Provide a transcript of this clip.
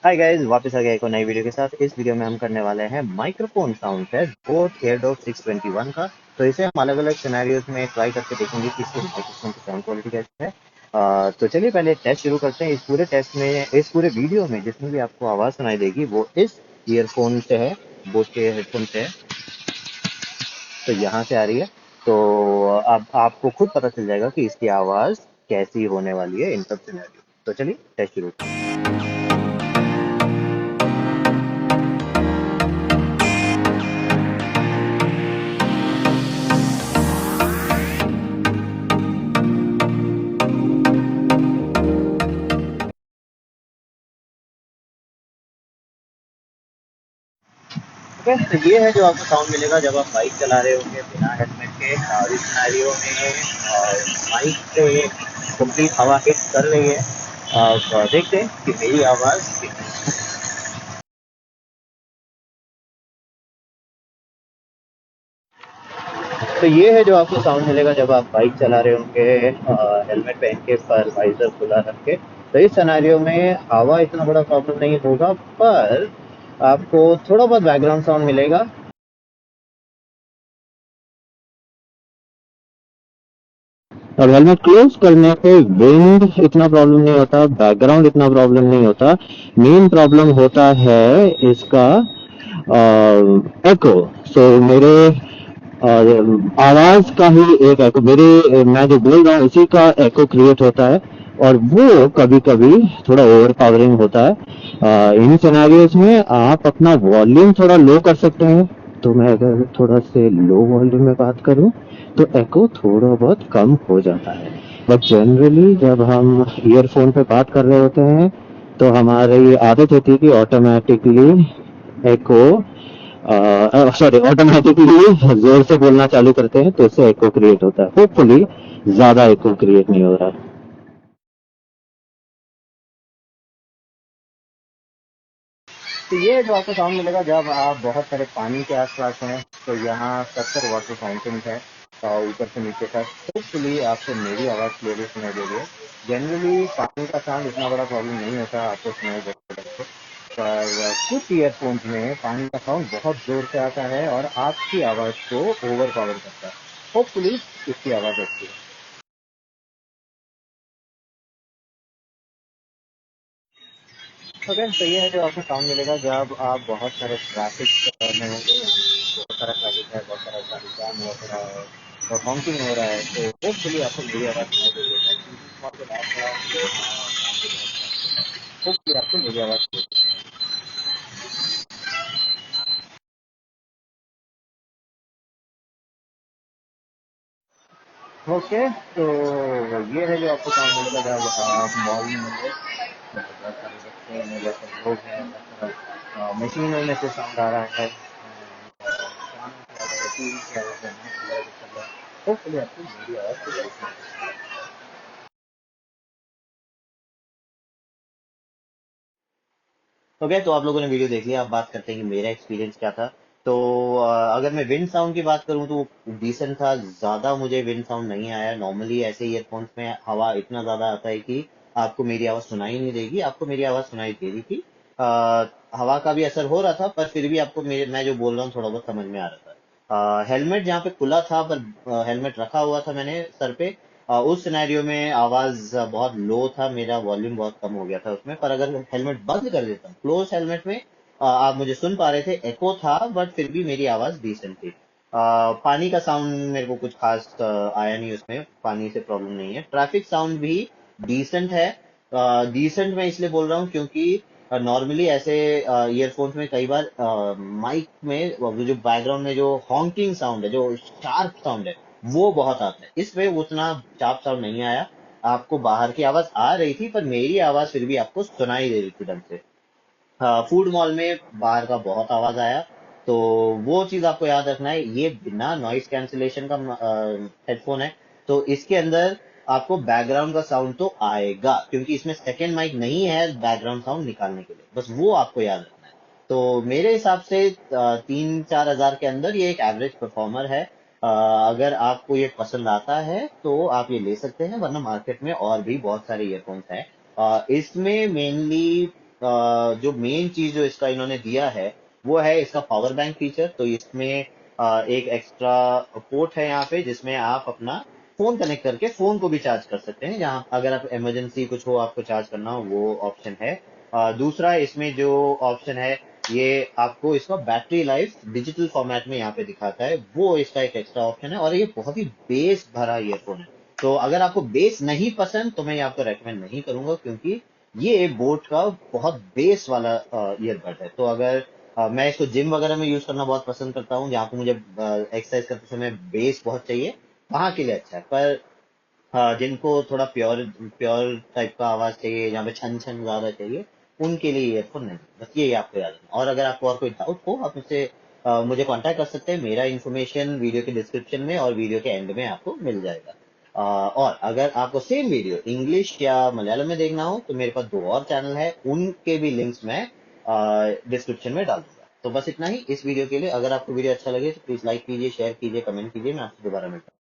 Hi guys, वापस आ गया एक और नई वीडियो के साथ। इस वीडियो में हम करने वाले हैं माइक्रोफोन साउंड टेस्ट बोट एयरडॉग 621 का। तो इसे हम अलग अलग सिनेरियोज में ट्राई करके देखेंगे कि इसके माइक्रोफोन की साउंड क्वालिटी कैसी है। तो चलिए पहले टेस्ट शुरू करते हैं। इस पूरे टेस्ट में, इस पूरे वीडियो में जिसमें भी आपको आवाज़ सुनाई देगी वो इस ईयरफोन से है, बोट के हेडफोन से है। तो यहाँ से आ रही है। तो अब आपको खुद पता चल जाएगा कि इसकी आवाज़ कैसी होने वाली है इन सब सिनेरियो। तो चलिए टेस्ट शुरू। ठीक है, तो ये है जो आपको साउंड मिलेगा जब आप बाइक चला रहे होंगे बिना हेलमेट के। इस सिनेरियो में बाइक से कंप्लीट हवा हिट कर रही है। अब देखते हैं कि मेरी आवाज़ कितनी है। तो ये है जो आपको साउंड मिलेगा जब आप बाइक चला रहे होंगे हेलमेट पहन के, पर वाइजर खुला रख के। तो इस सिनेरियो में हवा इतना बड़ा प्रॉब्लम नहीं होगा, पर आपको थोड़ा बहुत बैकग्राउंड साउंड मिलेगा। अब हेलमेट क्लोज करने पे विंड इतना प्रॉब्लम नहीं होता, बैकग्राउंड इतना प्रॉब्लम नहीं होता। मेन प्रॉब्लम होता है इसका एको। सो मेरे आवाज का ही एक एको, मेरे मैं जो बोल रहा हूँ उसी का एको क्रिएट होता है। और वो कभी कभी थोड़ा ओवर पावरिंग होता है। इन सिनेरियोज में आप अपना वॉल्यूम थोड़ा लो कर सकते हैं। तो मैं अगर थोड़ा से लो वॉल्यूम में बात करूं तो एको थोड़ा बहुत कम हो जाता है। बट जनरली जब हम ईयरफोन पे बात कर रहे होते हैं तो हमारी आदत होती है कि ऑटोमेटिकली एको सॉरी ऑटोमेटिकली जोर से बोलना चालू करते हैं, तो इससे एको क्रिएट होता है। होपफुली ज्यादा एको क्रिएट नहीं हो रहा है। तो ये जो आपको साउंड मिलेगा जब आप बहुत सारे पानी के आसपास हैं। तो यहाँ 70 वाटर फाउंटेन है ऊपर से नीचे तक। होपफुली आपको मेरी आवाज़ क्लियरली सुनाई दे रही है। जनरली पानी का साउंड इतना बड़ा प्रॉब्लम नहीं होता आपको सुनाई देने को, पर कुछ ईयरफोन्स में पानी का साउंड बहुत जोर से आता है और आपकी आवाज़ को ओवर पावर करता है। होपफुली इसकी आवाज़ अच्छी है। ओके, तो ये है जो आपको साउंड मिलेगा जब आप बहुत सारे ट्रैफिक में होंगे। बहुत सारा ट्रैफिक है, बहुत सारा ट्रैफिक जाम हो रहा है और हॉन्किंग हो रहा है। तो होपफुली आपको मेरी आवाज़ सुनाई दे रही है। मैं से बात कर रहा हूँ तो होपफुली आपको मेरी आवाज़ सुनाई दे रही है। ओके, तो ये है जो आपको साउंड मिलेगा जब आप मॉल में होंगे। बहुत सारे बच्चे हैं, बहुत सारे लोग हैं, बहुत सारा मशीनों में से साउंड आ रहा है। टीवी की आवाज़ है, होपफुली आपको मेरी आवाज़ सुनाई दे रही है। ओके, तो आप लोगों ने वीडियो देख लिया। अब बात करते हैं कि मेरा एक्सपीरियंस क्या था। तो अगर मैं विंड साउंड की बात करूं तो डिसेंट था। ज़्यादा मुझे विंड साउंड नहीं आया। नॉर्मली ऐसे ईयरफोन्स में हवा इतना ज़्यादा आता है कि आपको मेरी आवाज़ सुनाई नहीं देगी। आपको मेरी आवाज़ सुनाई दे रही थी। हवा का भी असर हो रहा था, पर फिर भी आपको मेरे मैं जो बोल रहा हूँ थोड़ा बहुत समझ में आ रहा था। हेलमेट जहाँ पे खुला था, पर हेलमेट रखा हुआ था मैंने सर पे, उस सिनेरियो में आवाज बहुत लो था, मेरा वॉल्यूम बहुत कम हो गया था उसमें। पर अगर हेलमेट बंद कर देता, क्लोज हेलमेट में आप मुझे सुन पा रहे थे। एको था बट फिर भी मेरी आवाज डिसेंट थी। पानी का साउंड मेरे को कुछ खास आया नहीं उसमें, पानी से प्रॉब्लम नहीं है। ट्रैफिक साउंड भी डिसेंट है। डिसेंट मैं इसलिए बोल रहा हूँ क्योंकि नॉर्मली ऐसे ईयरफोन्स में कई बार माइक में वो जो बैकग्राउंड में जो हॉन्किंग साउंड है, जो शार्प साउंड है, वो बहुत आता है। इसमें उतना चाप साउंड नहीं आया। आपको बाहर की आवाज आ रही थी, पर मेरी आवाज फिर भी आपको सुनाई दे रही थी ढंग से। हाँ, फूड मॉल में बाहर का बहुत आवाज आया। तो वो चीज आपको याद रखना है, ये बिना नॉइस कैंसिलेशन का हेडफोन है। तो इसके अंदर आपको बैकग्राउंड का साउंड तो आएगा, क्योंकि इसमें सेकेंड माइक नहीं है बैकग्राउंड साउंड निकालने के लिए। बस वो आपको याद रखना है। तो मेरे हिसाब से 3-4 हजार के अंदर ये एक एवरेज परफॉर्मर है। अगर आपको ये पसंद आता है तो आप ये ले सकते हैं, वरना मार्केट में और भी बहुत सारे ईयरफोन्स हैं। इसमें मेनली जो मेन चीज जो इसका इन्होंने दिया है वो है इसका पावर बैंक फीचर। तो इसमें एक एक्स्ट्रा पोर्ट है यहाँ पे जिसमें आप अपना फोन कनेक्ट करके फोन को भी चार्ज कर सकते हैं। जहाँ अगर आप इमरजेंसी कुछ हो आपको चार्ज करना हो वो ऑप्शन है। दूसरा इसमें जो ऑप्शन है ये आपको इसका बैटरी लाइफ डिजिटल फॉर्मेट में यहाँ पे दिखाता है, वो इसका एक एक्स्ट्रा ऑप्शन है। और ये बहुत ही बेस भरा ईयरफोन है। तो अगर आपको बेस नहीं पसंद तो मैं ये आपको रेकमेंड नहीं करूंगा, क्योंकि ये बोट का बहुत बेस वाला ईयरबड है। तो अगर मैं इसको जिम वगैरह में यूज करना बहुत पसंद करता हूँ, जहाँ पे मुझे एक्सरसाइज करते समय बेस बहुत चाहिए, वहां के लिए अच्छा है। पर जिनको थोड़ा प्योर प्योर टाइप का आवाज चाहिए, जहाँ पे छन छन ज्यादा चाहिए, उनके लिए ईयरफोन नहीं। बस ये आपको याद रखना। और अगर आपको और कोई डाउट हो आप मुझसे मुझे कांटेक्ट कर सकते हैं। मेरा इन्फॉर्मेशन वीडियो के डिस्क्रिप्शन में और वीडियो के एंड में आपको मिल जाएगा। और अगर आपको सेम वीडियो इंग्लिश या मलयालम में देखना हो तो मेरे पास दो और चैनल है, उनके भी लिंक्स मैं डिस्क्रिप्शन में डाल दूंगा। तो बस इतना ही इस वीडियो के लिए। अगर आपको वीडियो अच्छा लगे तो प्लीज लाइक कीजिए, शेयर कीजिए, कमेंट कीजिए। मैं आपसे दोबारा मिलता हूँ।